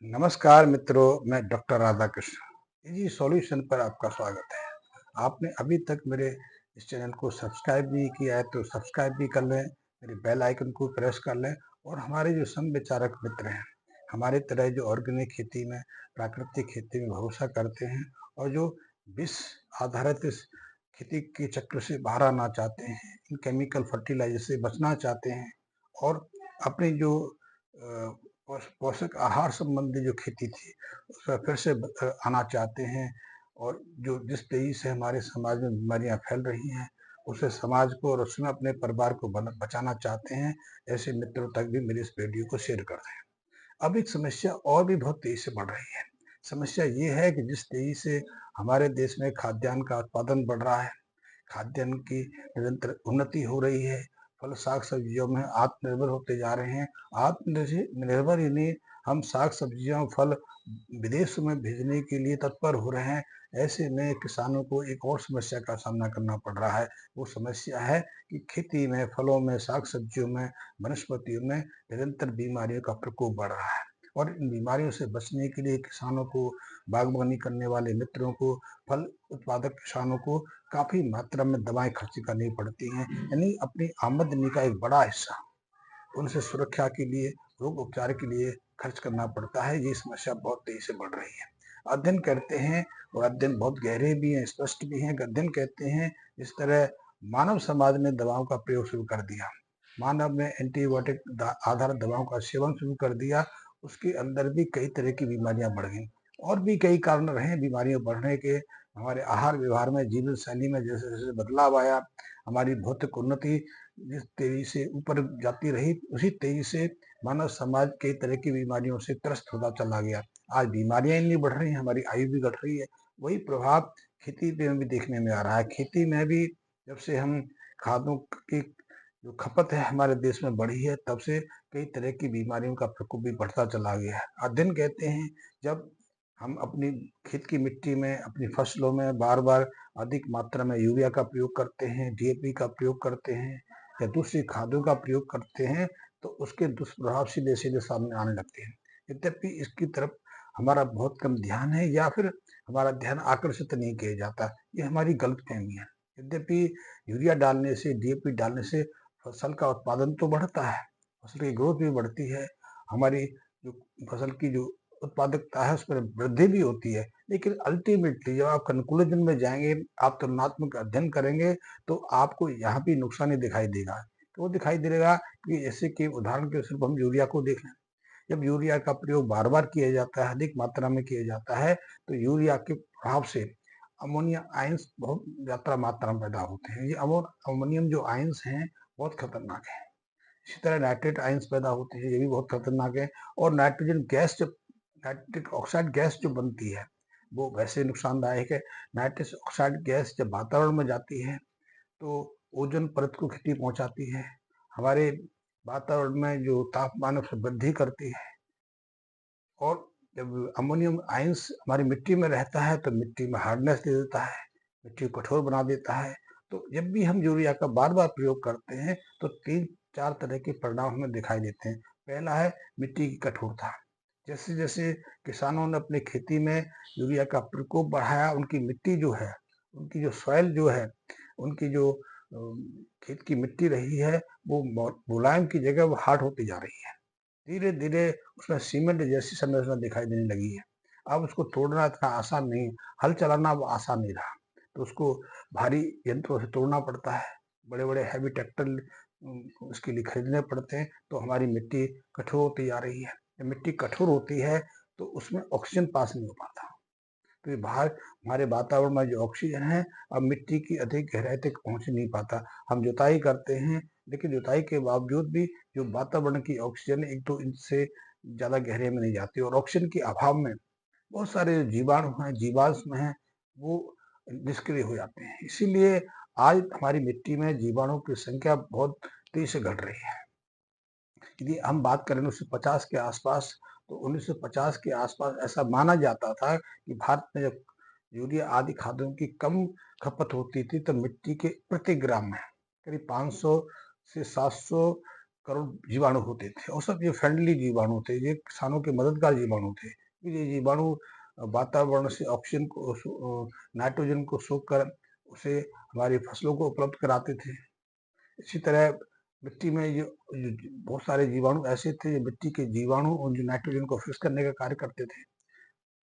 नमस्कार मित्रों, मैं डॉक्टर राधाकृष्ण जी सॉल्यूशन पर आपका स्वागत है। आपने अभी तक मेरे इस चैनल को सब्सक्राइब नहीं किया है तो सब्सक्राइब भी कर लें, मेरे बेल आइकन को प्रेस कर लें और हमारे जो समविचारक मित्र हैं, हमारे तरह जो ऑर्गेनिक खेती में, प्राकृतिक खेती में भरोसा करते हैं और जो विष आधारित इस खेती के चक्र से बाहर आना चाहते हैं, इन केमिकल फर्टिलाइजर से बचना चाहते हैं और अपनी जो पोषक आहार संबंधी जो खेती थी उसमें फिर से आना चाहते हैं और जो जिस तेजी से हमारे समाज में बीमारियां फैल रही हैं उससे समाज को और उसमें अपने परिवार को बचाना चाहते हैं, ऐसे मित्रों तक भी मेरे इस वीडियो को शेयर कर दें। अब एक समस्या और भी बहुत तेजी से बढ़ रही है। समस्या ये है कि जिस तेजी से हमारे देश में खाद्यान्न का उत्पादन बढ़ रहा है, खाद्यान्न की निरंतर उन्नति हो रही है, फल साग सब्जियों में आत्मनिर्भर होते जा रहे हैं। आत्मनिर्भर ही नहीं, हम साग सब्जियां फल विदेश में भेजने के लिए तत्पर हो रहे हैं। ऐसे में किसानों को एक और समस्या का सामना करना पड़ रहा है। वो समस्या है कि खेती में, फलों में, साग सब्जियों में, वनस्पतियों में निरंतर बीमारियों का प्रकोप बढ़ रहा है और इन बीमारियों से बचने के लिए किसानों को, बागवानी करने वाले मित्रों को, फल उत्पादक किसानों को काफी मात्रा में दवाएं खर्च करनी पड़ती हैं, यानी अपनी आमदनी का एक बड़ा हिस्सा उनसे सुरक्षा के लिए, रोग उपचार के लिए खर्च करना पड़ता है। ये समस्या बहुत तेजी से बढ़ रही है। अध्ययन करते हैं और अध्ययन बहुत गहरे भी हैं, स्पष्ट भी हैं। अध्ययन कहते हैं जिस तरह मानव समाज ने दवाओं का प्रयोग शुरू कर दिया, मानव ने एंटीबायोटिक आधारित दवाओं का सेवन शुरू कर दिया, उसके अंदर भी कई तरह की बीमारियां बढ़ गई और भी कई कारण रहे बीमारियां बढ़ने के। हमारे आहार व्यवहार में, जीवन शैली में जैसे जैसे बदलाव आया, हमारी भौतिक उन्नति जिस तेजी से ऊपर जाती रही, उसी तेजी से मानव समाज कई तरह की बीमारियों से त्रस्त होता चला गया। आज बीमारियां इतनी बढ़ रही हैं, हमारी आयु भी घट रही है। वही प्रभाव खेती पे भी देखने में आ रहा है। खेती में भी जब से हम खादों की जो खपत है हमारे देश में बढ़ी है, तब से कई तरह की बीमारियों का प्रकोप भी बढ़ता चला गया है। अध्ययन कहते हैं जब हम अपनी खेत की मिट्टी में, अपनी फसलों में बार बार अधिक मात्रा में यूरिया का प्रयोग करते हैं, डीएपी का प्रयोग करते हैं या दूसरी खादों का प्रयोग करते हैं, तो उसके दुष्प्रभाव सीधे सीधे सामने आने लगते हैं। यद्यपि इसकी तरफ हमारा बहुत कम ध्यान है या फिर हमारा ध्यान आकर्षित नहीं किया जाता, ये हमारी गलतफहमी है। यद्यपि यूरिया डालने से, डीएपी डालने से फसल का उत्पादन तो बढ़ता है, फसल की ग्रोथ भी बढ़ती है, हमारी जो फसल की जो उत्पादकता है उस पर वृद्धि भी होती है। लेकिन अल्टीमेटली जब आप कंक्लूजन में जाएंगे, आप तुलनात्मक अध्ययन करेंगे, तो आपको यहाँ भी नुकसान ही दिखाई देगा। तो वो दिखाई देगा कि जैसे कि उदाहरण के सिर्फ हम यूरिया को देख लें, जब यूरिया का प्रयोग बार बार किया जाता है, अधिक मात्रा में किया जाता है, तो यूरिया के प्रभाव से अमोनिया आयंस बहुत ज्यादा मात्रा में पैदा होते हैं। ये अमोनियम जो आयंस हैं बहुत खतरनाक है। इसी तरह नाइट्रेट आयंस पैदा होते हैं, ये भी बहुत खतरनाक है। और नाइट्रोजन गैस जब, नाइट्रिक ऑक्साइड गैस जो बनती है वो वैसे नुकसानदायक है। नाइट्रस ऑक्साइड गैस जब वातावरण में जाती है तो ओजोन परत को क्षति पहुंचाती है, हमारे वातावरण में जो तापमान है उसमें वृद्धि करती है। और जब अमोनियम आयंस हमारी मिट्टी में रहता है तो मिट्टी में हार्डनेस दे देता है, मिट्टी को कठोर बना देता है। तो जब भी हम यूरिया का बार बार प्रयोग करते हैं तो 3-4 तरह के परिणाम हमें दिखाई देते हैं। पहला है मिट्टी की कठोरता। जैसे जैसे किसानों ने अपने खेती में यूरिया का प्रकोप बढ़ाया, उनकी मिट्टी जो है, उनकी जो सॉइल जो है, उनकी जो खेत की मिट्टी रही है, वो मुलायम की जगह वो हार्ड होती जा रही है। धीरे धीरे उसमें सीमेंट जैसी संरचना दिखाई देने लगी है। अब उसको तोड़ना इतना आसान नहीं, हल चलाना वो आसान नहीं रहा, तो उसको भारी यंत्रों से तोड़ना पड़ता है, बड़े बड़े हैवी ट्रैक्टर उसके लिए खरीदने पड़ते हैं। तो हमारी मिट्टी कठोर होती जा रही है। जब मिट्टी कठोर होती है तो उसमें ऑक्सीजन पास नहीं हो पाता, तो ये बाहर हमारे वातावरण में जो ऑक्सीजन है अब मिट्टी की अधिक गहराई तक पहुंच नहीं पाता। हम जुताई करते हैं, लेकिन जुताई के बावजूद भी जो वातावरण की ऑक्सीजन 1-2 इंच से ज्यादा गहरे में नहीं जाती और ऑक्सीजन के अभाव में बहुत सारे जीवाणु हैं, जीवाश्म हैं, वो निष्क्रिय हो जाते हैं। इसीलिए आज हमारी मिट्टी में जीवाणु की संख्या बहुत तेजी से घट रही है। यदि हम बात करें 1950 के आसपास, तो 1950 के आसपास ऐसा माना जाता था कि भारत में जब यूरिया आदि खादों की कम खपत होती थी तो मिट्टी के प्रति ग्राम में करीब 500 से 700 करोड़ जीवाणु होते थे और सब ये फ्रेंडली जीवाणु थे, ये किसानों के मददगार जीवाणु थे। ये जीवाणु वातावरण से ऑक्सीजन को नाइट्रोजन को सोख कर उसे हमारी फसलों को उपलब्ध कराते थे। इसी तरह मिट्टी में बहुत सारे जीवाणु ऐसे थे, जो मिट्टी के जीवाणु और जो नाइट्रोजन को फिक्स करने का कार्य करते थे,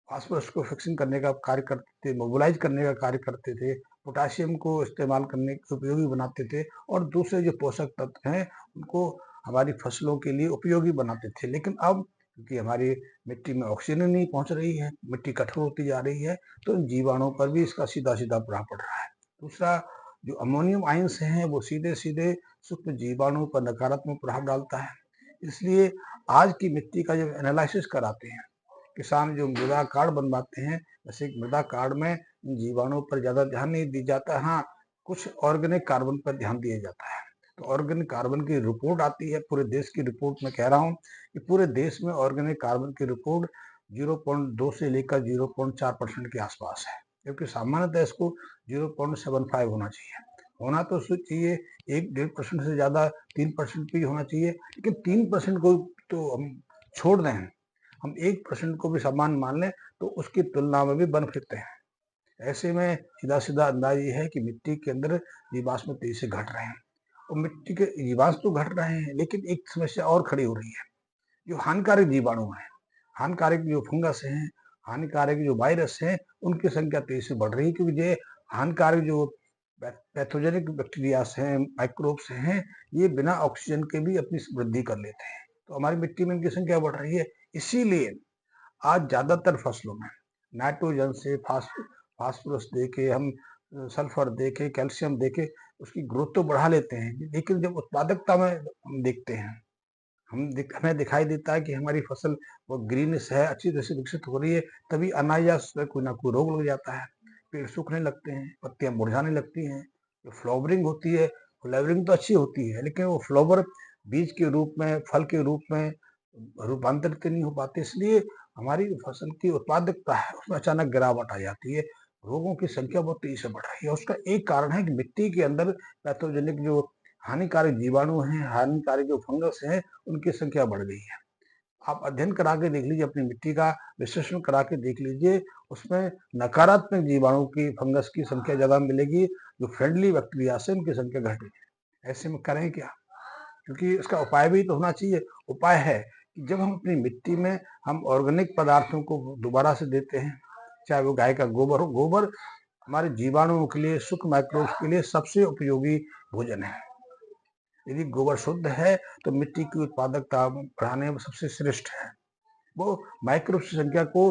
फास्फोरस को फिक्सिंग करने का कार्य करते थे, मोबिलाइज करने का कार्य करते थे, पोटाशियम को इस्तेमाल करने के उपयोगी बनाते थे और दूसरे जो पोषक तत्व हैं उनको हमारी फसलों के लिए उपयोगी बनाते थे। लेकिन अब क्योंकि हमारी मिट्टी में ऑक्सीजन नहीं पहुंच रही है, मिट्टी कठोर होती जा रही है, तो इन जीवाणुओं पर भी इसका सीधा सीधा प्रभाव पड़ रहा है। दूसरा, जो अमोनियम आयंस हैं वो सीधे सीधे सूक्ष्म जीवाणुओं पर नकारात्मक प्रभाव डालता है। इसलिए आज की मिट्टी का जब एनालिसिस कराते हैं किसान, जो मृदा कार्ड बनवाते हैं, जैसे मृदा कार्ड में जीवाणुओं पर ज्यादा ध्यान नहीं दिया जाता, हाँ कुछ ऑर्गेनिक कार्बन पर ध्यान दिया जाता है। तो ऑर्गेनिक कार्बन की रिपोर्ट आती है, पूरे देश की रिपोर्ट में कह रहा हूँ कि पूरे देश में ऑर्गेनिक कार्बन की रिपोर्ट 0.2 से लेकर 0.4% के आसपास है, जबकि सामान्यतः इसको 0.75 होना चाहिए। होना तो चाहिए 1-1.5% से ज्यादा 3% भी होना चाहिए, लेकिन 3% को तो हम छोड़ दें, हम 1% को भी सम्मान मान लें तो उसकी तुलना में भी बन फिरते हैं। ऐसे में सीधा सीधा अंदाज ये है कि मिट्टी के अंदर जीवाश्म तेजी से घट रहे हैं और मिट्टी के जीवाश्म तो घट रहे हैं, लेकिन एक समस्या और खड़ी हो रही है। जो हानिकारक जीवाणु हैं, हानिकारक जो फंगस हैं, हानिकारक जो वायरस हैं, उनकी संख्या तेजी से बढ़ रही है, क्योंकि ये हानिकारक जो पैथोजेनिक बैक्टीरिया हैं, माइक्रोब्स हैं, ये बिना ऑक्सीजन के भी अपनी वृद्धि कर लेते हैं। तो हमारी मिट्टी में इनकी संख्या बढ़ रही है। इसीलिए आज ज्यादातर फसलों में नाइट्रोजन से फास्फोरस दे के हम सल्फर दे के कैल्शियम दे के उसकी ग्रोथ तो बढ़ा लेते हैं, लेकिन जब उत्पादकता में हम देखते हैं, हमें दिखाई देता है कि हमारी फसल वो ग्रीनिश है, अच्छी तरह से विकसित हो रही है, तभी अनायास कोई ना कोई रोग लग जाता है, पेड़ सूखने लगते हैं, पत्तियां मुरझाने लगती हैं। जो फ्लावरिंग होती है, फ्लावरिंग तो अच्छी होती है, लेकिन वो फ्लावर बीज के रूप में, फल के रूप में रूपांतरित नहीं हो पाते। इसलिए हमारी फसल की उत्पादकता है उसमें अचानक गिरावट आ जाती है, रोगों की संख्या बहुत तेजी से बढ़ रही है। उसका एक कारण है कि मिट्टी के अंदर पैथोजेनिक जो हानिकारक जीवाणु हैं, हानिकारक जो फंगस हैं, उनकी संख्या बढ़ गई है। आप अध्ययन करा के देख लीजिए, अपनी मिट्टी का विश्लेषण करा के देख लीजिए, उसमें नकारात्मक जीवाणु की, फंगस की संख्या ज्यादा मिलेगी, जो फ्रेंडली बैक्टीरिया से उनकी संख्या घटी। ऐसे में करें क्या? क्योंकि इसका उपाय भी तो होना चाहिए। उपाय है कि जब हम अपनी मिट्टी में हम ऑर्गेनिक पदार्थों को दोबारा से देते हैं, चाहे वो गाय का गोबर हो, गोबर हमारे जीवाणुओं के लिए, सुख माइक्रोब्स के लिए सबसे उपयोगी भोजन है। यदि गोबर शुद्ध है तो मिट्टी की उत्पादकता बढ़ाने में सबसे श्रेष्ठ है। वो माइक्रोब्स की संख्या को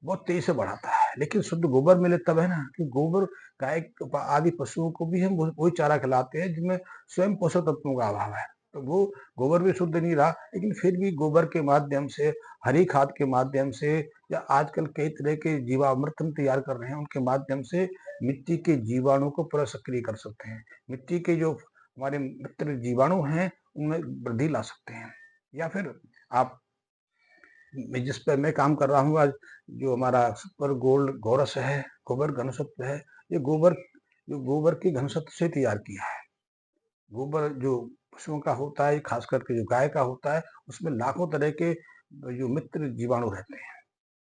बहुत तेजी से बढ़ाता है। लेकिन शुद्ध गोबर मिले तब है ना, कि गोबर गाय आदि पशुओं को भी हम वही चारा खिलाते हैं जिसमें स्वयं पोषक तत्वों का अभाव है। तो वो गोबर भी शुद्ध नहीं रहा, लेकिन फिर भी गोबर के माध्यम से, हरी खाद के माध्यम से, या आजकल कई तरह के जीवामृत हम तैयार कर रहे हैं, उनके माध्यम से मिट्टी के जीवाणु को पूरा सक्रिय कर सकते हैं। मिट्टी के जो हमारे मित्र जीवाणु हैं उनमें वृद्धि ला सकते हैं। या फिर आप, जिस पर मैं काम कर रहा हूँ आज, जो हमारा सुपर गोल्ड गोरस है, गोबर घनसत्व है, ये गोबर की घनसत्व से तैयार किया है। गोबर जो पशुओं का होता है, खास करके जो गाय का होता है, उसमें लाखों तरह के जो मित्र जीवाणु रहते हैं,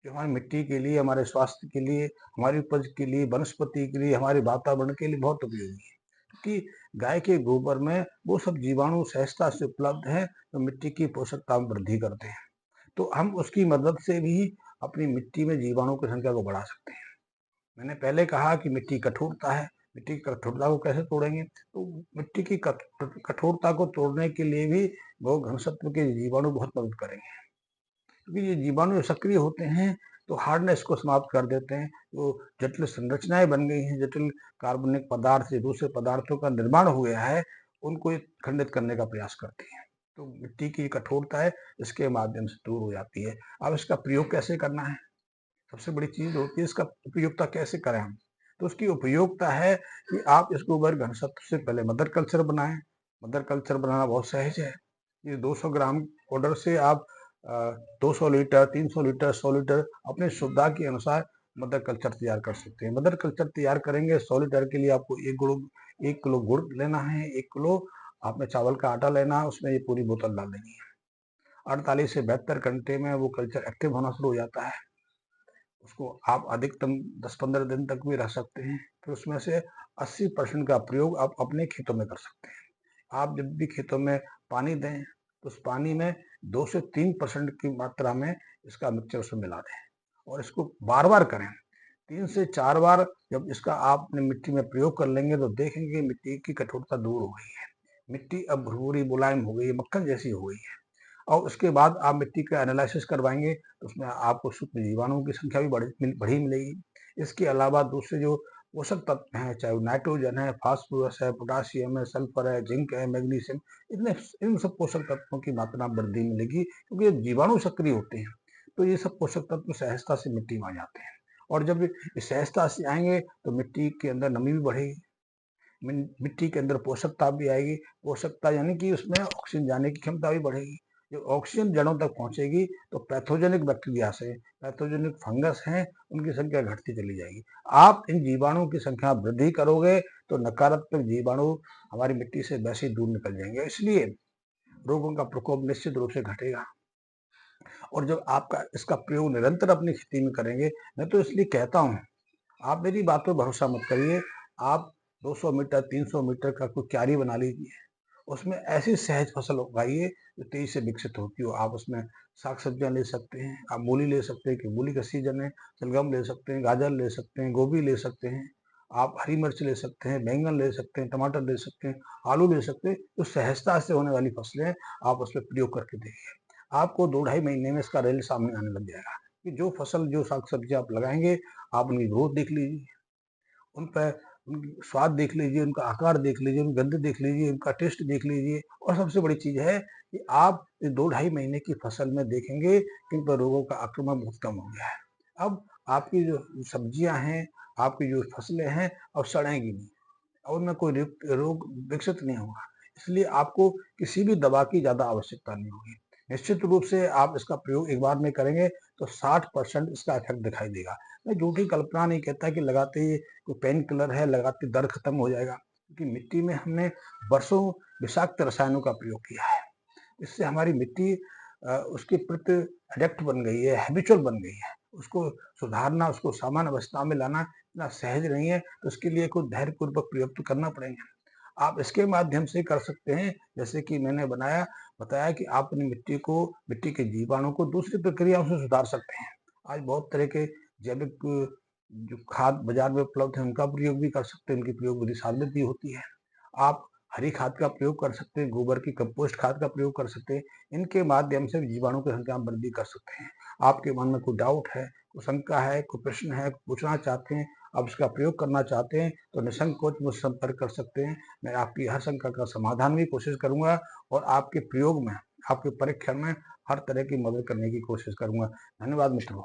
जो हमारी मिट्टी के लिए, हमारे स्वास्थ्य के लिए, हमारी उपज के लिए, वनस्पति के लिए, हमारे वातावरण के लिए बहुत उपयोगी है। क्योंकि गाय के गोबर में वो सब जीवाणु सहजता से उपलब्ध है, तो मिट्टी की पोषकता में वृद्धि करते हैं। तो हम उसकी मदद से भी अपनी मिट्टी में जीवाणु की संख्या को बढ़ा सकते हैं। मैंने पहले कहा कि मिट्टी कठोरता है, मिट्टी की कठोरता को कैसे तोड़ेंगे? तो मिट्टी की कठोरता को तोड़ने के लिए भी वो घनसत्व के जीवाणु बहुत मदद करेंगे, क्योंकि ये जीवाणु सक्रिय होते हैं तो हार्डनेस को समाप्त कर देते हैं। जो जटिल संरचनाएं बन गई हैं, जटिल कार्बनिक पदार्थ से दूसरे पदार्थों का निर्माण हो गया है, उनको ये खंडित करने का प्रयास करती हैं। तो मिट्टी की कठोरता है, इसके माध्यम से दूर हो जाती है। अब इसका प्रयोग कैसे करना है? सबसे बड़ी चीज होती है इसका उपयोगिता कैसे करें हम? तो उसकी उपयोगिता है कि आप इस गोबर घनसत्व से पहले मदर कल्चर बनाएं। मदर कल्चर बनाना बहुत सहज है। ये 200 ग्राम पाउडर से आप 200 लीटर, 300 लीटर, 100 लीटर अपनी सुविधा के अनुसार मदर कल्चर तैयार कर सकते हैं। मदर कल्चर तैयार करेंगे 100 लीटर के लिए आपको 1 किलो गुड़ लेना है, 1 किलो आपने चावल का आटा लेना है, उसमें ये पूरी बोतल डाल देनी है। 48 से 72 घंटे में वो कल्चर एक्टिव होना शुरू हो जाता है। उसको आप अधिकतम 10-15 दिन तक भी रह सकते हैं। फिर उसमें से 80% का प्रयोग आप अपने खेतों में कर सकते हैं। आप जब भी खेतों में पानी दें, तो उस पानी में 2 से 3% की मात्रा में इसका मिक्सचर उसमें मिला दें और इसको बार-बार करें। 3 से 4 बार जब इसका आप अपनी मिट्टी में प्रयोग कर लेंगे, तो देखेंगे मिट्टी की कठोरता दूर हो गई है। मिट्टी अब भुरभुरी मुलायम हो गई है, मक्खन जैसी हो गई है। और उसके बाद आप मिट्टी का एनालिसिस करवाएंगे, तो उसमें आपको सूक्ष्म जीवाणुओं की संख्या भी बढ़ी मिलेगी। इसके अलावा दूसरे जो पोषक तत्व हैं, चाहे वो नाइट्रोजन है, फास्फोरस है, पोटासियम है, सल्फर है, जिंक है, मैग्नीशियम, इन सब पोषक तत्वों की मात्रा वृद्धि मिलेगी, क्योंकि जब जीवाणु सक्रिय होते हैं तो ये सब पोषक तत्व सहजता से मिट्टी में आ जाते हैं। और जब ये सहजता से आएंगे तो मिट्टी के अंदर नमी भी बढ़ेगी, मिट्टी के अंदर पोषकता भी आएगी। पोषकता यानी कि उसमें ऑक्सीजन जाने की क्षमता भी बढ़ेगी। जब ऑक्सीजन जड़ों तक पहुंचेगी तो पैथोजेनिक बैक्टीरिया से, पैथोजेनिक फंगस हैं, उनकी संख्या घटती चली जाएगी। आप इन जीवाणुओं की संख्या वृद्धि करोगे तो नकारात्मक जीवाणु हमारी मिट्टी से वैसे ही दूर निकल जाएंगे। इसलिए रोगों का प्रकोप निश्चित रूप से घटेगा। और जब आपका इसका प्रयोग निरंतर अपनी खेती में करेंगे, मैं तो इसलिए कहता हूँ, आप मेरी बात पर भरोसा मत करिए। आप 200 मीटर 300 मीटर का कोई क्यारी बना लीजिए, उसमें ऐसी सहज फसल उगाइए जो तेजी से विकसित होती हो। आप उसमें साग सब्जियां ले सकते हैं, आप मूली ले सकते हैं कि मूली का सीजन है, शलगम ले सकते हैं, गाजर ले सकते हैं, गोभी ले सकते हैं, आप हरी मिर्च ले सकते हैं, बैंगन ले सकते हैं, टमाटर ले सकते हैं, आलू ले सकते हैं। जो सहजता से होने वाली फसलें हैं, आप उसमें प्रयोग करके देखिए। आपको 2-2.5 महीने में इसका रिजल्ट सामने आने लग जाएगा कि जो फसल, जो साग सब्जी आप लगाएंगे, आप उनकी ग्रोथ देख लीजिए, उन पर उनकी स्वाद देख लीजिए, उनका आकार देख लीजिए, उनकी गंध देख लीजिए, उनका टेस्ट देख लीजिए। और सबसे बड़ी चीज है कि आप इस 2-2.5 महीने की फसल में देखेंगे कि इन पर रोगों का आक्रमण बहुत कम हो गया है। अब आपकी जो सब्जियां हैं, आपकी जो फसलें हैं, अब सड़ेंगी नहीं और उनमें कोई रोग विकसित नहीं होगा। इसलिए आपको किसी भी दवा की ज्यादा आवश्यकता नहीं होगी। निश्चित रूप से आप इसका प्रयोग एक बार में करेंगे तो 60% इसका इफेक्ट दिखाई देगा। मैं झूठी कल्पना नहीं कहता कि लगाते ही कोई पेन किलर है, लगाते दर्द खत्म हो जाएगा, क्योंकि मिट्टी में हमने वर्षों विषाक्त रसायनों का प्रयोग किया है। इससे हमारी मिट्टी उसके प्रति एडेप्ट बन गई है, हैबिचुअल बन गई है। उसको सुधारना, उसको सामान्य अवस्था में लाना इतना सहज नहीं है, तो उसके लिए कुछ धैर्यपूर्वक प्रयोग तो करना पड़ेगा। आप इसके माध्यम से कर सकते हैं, जैसे कि मैंने बताया कि आप अपनी मिट्टी के जीवाणु को दूसरी प्रक्रियाओं से सुधार सकते हैं। आज बहुत तरह के जैविक जो खाद बाजार में उपलब्ध है, उनका प्रयोग भी कर सकते हैं, उनकी प्रयोग विधि साबित भी होती है। आप हरी खाद का प्रयोग कर सकते हैं, गोबर की कंपोस्ट खाद का प्रयोग कर सकते हैं। इनके माध्यम से जीवाणु की संख्या में वृद्धि कर सकते हैं। आपके मन में कोई डाउट है, कोई शंका है, कोई प्रश्न है, पूछना चाहते हैं, आप इसका प्रयोग करना चाहते हैं, तो निसंकोच मुझसे संपर्क कर सकते हैं। मैं आपकी हर शंका का समाधान भी कोशिश करूंगा और आपके प्रयोग में, आपके परीक्षण में हर तरह की मदद करने की कोशिश करूंगा। धन्यवाद मित्रों।